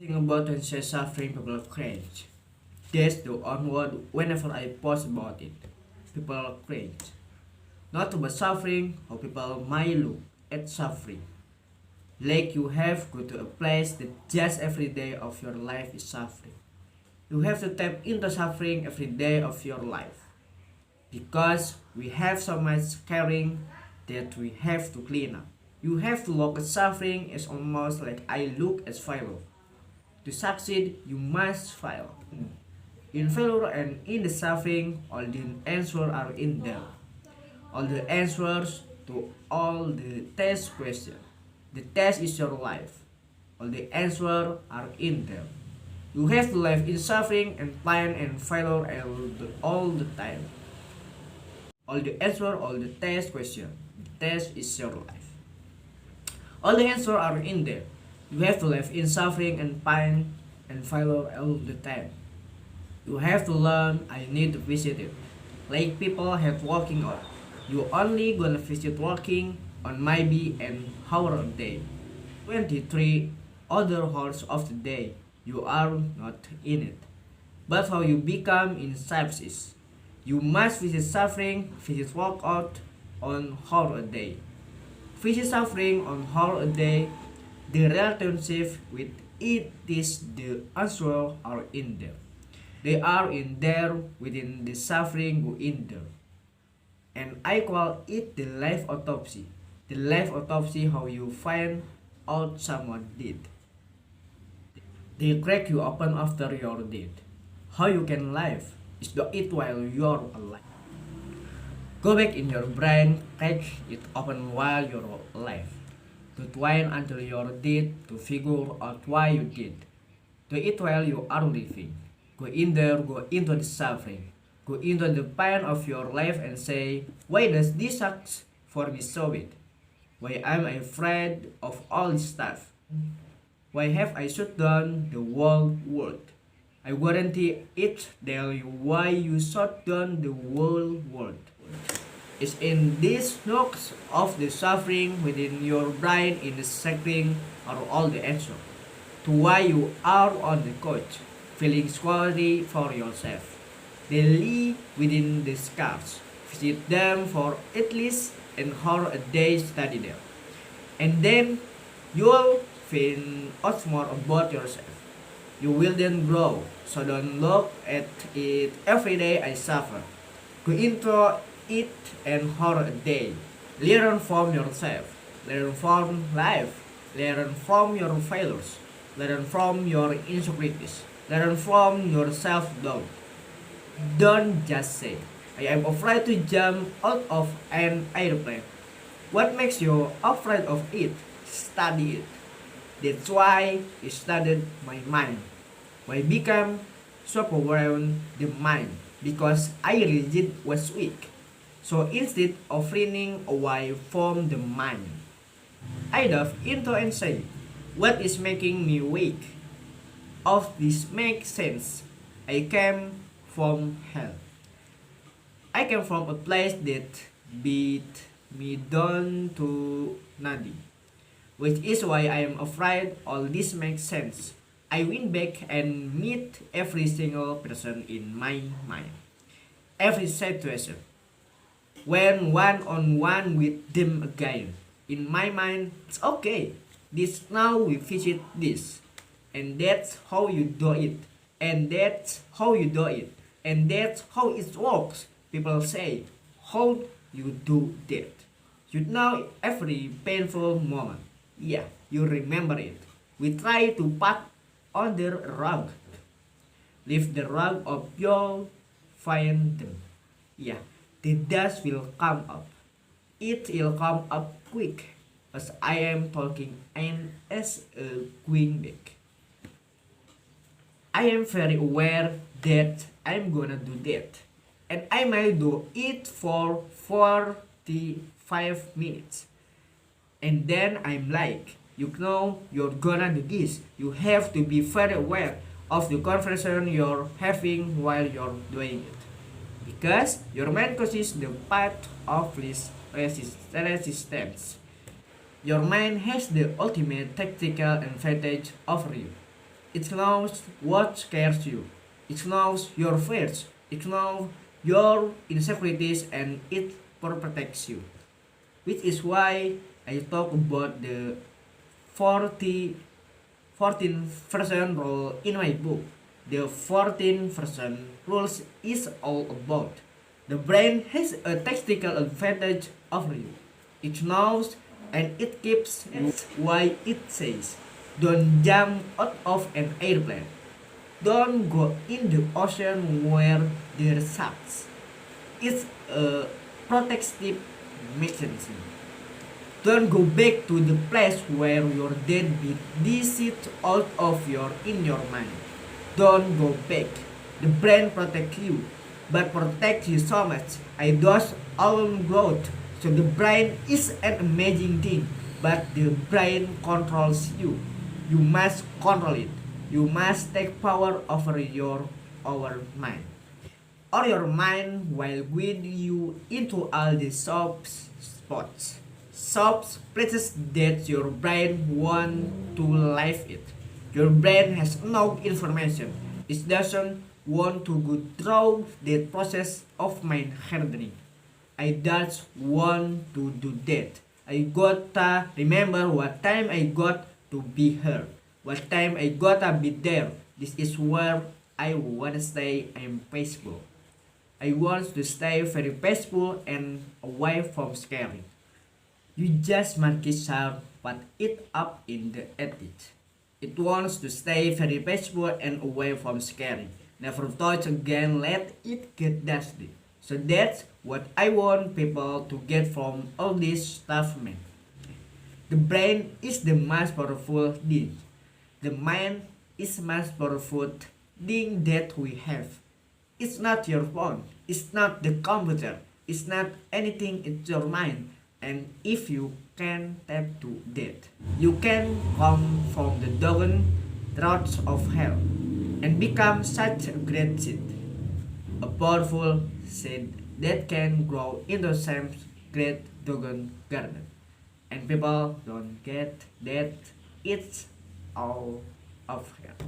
Think about when say suffering, people cringe. That's the onward whenever I post about it. People cringe. Not about suffering, how people might look at suffering. Like you have go to a place that just every day of your life is suffering. You have to tap into suffering every day of your life. Because we have so much caring that we have to clean up. You have to look at suffering as almost like I look at failure. To succeed, you must fail. In failure and in the suffering, all the answers are in there. All the answers to all the test questions. The test is your life. All the answers are in there. You have to live in suffering and pain and failure all the time. All the answer, all the test question. The test is your life. All the answers are in there. You have to live in suffering and pain and failure all the time. You have to learn I need to visit it. Like people have walking on. You only gonna visit walking on maybe an hour a day. 23 other hours of the day you are not in it. But how you become in sepsis. You must visit suffering, visit workout on hour a day. Visit suffering on hour a day. The relationship with it is the answer are in there. They are in there within the suffering go in there. And I call it the life autopsy. The life autopsy how you find out someone dead. They crack you open after you're dead. How you can live is to eat while you're alive. Go back in your brain, crack it open while you're alive. To twine until you're dead to figure out why you did. To eat while you are living. Go in there, go into the suffering. Go into the pain of your life and say, why does this suck for me so bad? Why am I afraid of all this stuff? Why have I shut down the whole world? I guarantee it tell you why you shut down the whole world. It's in these nooks of the suffering within your brain in the suffering are all the answer to why you are on the couch, feeling sorry for yourself. They live within the scars. Visit them for at least an hour a day, study them. And then you'll find out more about yourself. You will then grow. So don't look at it every day I suffer. Go into it an hour a day. Learn from yourself. Learn from life. Learn from your failures. Learn from your insecurities. Learn from your self-doubt. Don't just say, I am afraid to jump out of an airplane. What makes you afraid of it? Study it. That's why I studied my mind. Why become so overwhelmed the mind? Because I rigid was weak. So instead of running away from the mind, I dove into and say, what is making me weak? Of this makes sense. I came from hell. I came from a place that beat me down to nothing. Which is why I am afraid all this makes sense. I went back and meet every single person in my mind. Every situation. When one-on-one with them again. In my mind, it's okay. This now we visit this. And that's how you do it. And that's how you do it. And that's how it works. People say, how you do that? You know every painful moment. Yeah, you remember it. We try to put on the rug. Lift the rug up, you'll find them. Yeah, the dust will come up. It will come up quick as I am talking and as a going back. I am very aware that I'm gonna do that. And I might do it for 45 minutes. And then I'm like, you know, you're gonna do this. You have to be very aware of the conversation you're having while you're doing it. Because your mind causes the path of least resistance. Your mind has the ultimate tactical advantage over you. It knows what scares you. It knows your fears. It knows your insecurities and it protects you. Which is why I talk about the 40 14% rule in my book. The 14% rules is all about the brain has a tactical advantage over you. It knows and it keeps you. Why it says don't jump out of an airplane. Don't go in the ocean where there are sharks. It's a protective mechanism. Don't go back to the place where your deadbeat this it out of your in your mind. Don't go back. The brain protects you, but protects you so much. I does own growth. So the brain is an amazing thing, but the brain controls you. You must control it. You must take power over your our mind. Or your mind will guide you into all the soft spots. Soft places that your brain want to live it. Your brain has no information. It doesn't want to go through that process of mind hardening. I just want to do that. I gotta remember what time I got to be here. What time I gotta be there. This is where I wanna stay. I'm peaceful. I want to stay very peaceful and away from scary. You just make it sound, but it up in the edit. It wants to stay very peaceful and away from scary. Never touch again, let it get dusty. So that's what I want people to get from all this stuff, man. The brain is the most powerful thing. The mind is the most powerful thing that we have. It's not your phone. It's not the computer. It's not anything. It's your mind. And if you can tap to that, you can come from the doggone throats of hell and become such a great seed, a powerful seed that can grow into some great doggone garden. And people don't get that it's all of hell.